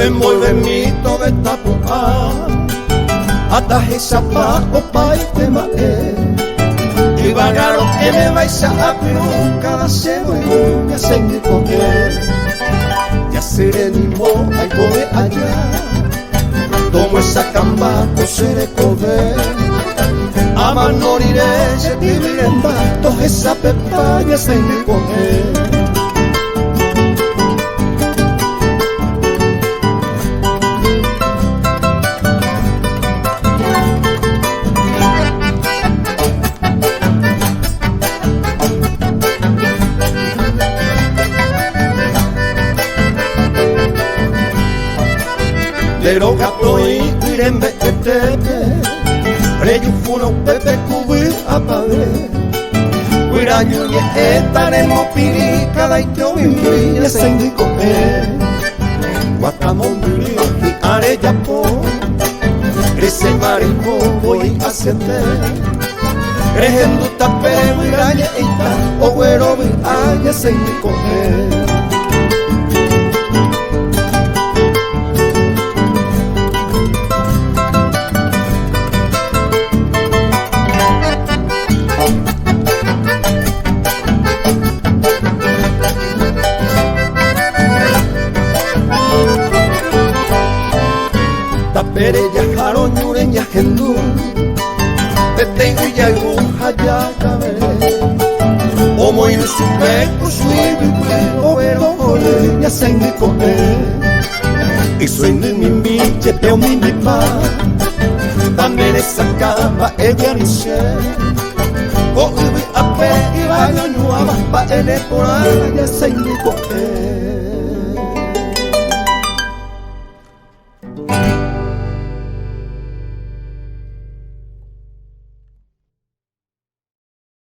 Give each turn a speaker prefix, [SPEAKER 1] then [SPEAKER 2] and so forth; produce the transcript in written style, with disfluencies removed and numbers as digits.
[SPEAKER 1] envuelve mito de tapuá, ataje zapato pa' y te maté. Y vagaro que me vais a abrir cada cebo y Ñasaindy con él. Ya seré ni mo, algo de allá, tomo esa camba, seré comer. A manoriré, se viviré en batos, esa pepa, Ñasaindy con él. Pero gato y cuirembe que tepe, preyu funo pepe cubi apague. Cuiraño y estaremos piri, cada ito vimbri, Ñasaindy con él. Guatamondri y areyapo, crece marico, voy a ascender. Creyendo tape, cuiraña y ta, o güero vi a Ñasaindy con él. Tapere ya jaro ñuren ya gendú, te tengo ya ibuja ya caberé. Omo y no supe, usui vive, overo ole, Ñasaindy con él. Y sueño mi miche, peo mi pa, también esa cama, ella ni sé. O ibi a pe, y vaya ñuaba, pa ele por ahí, Ñasaindy con él.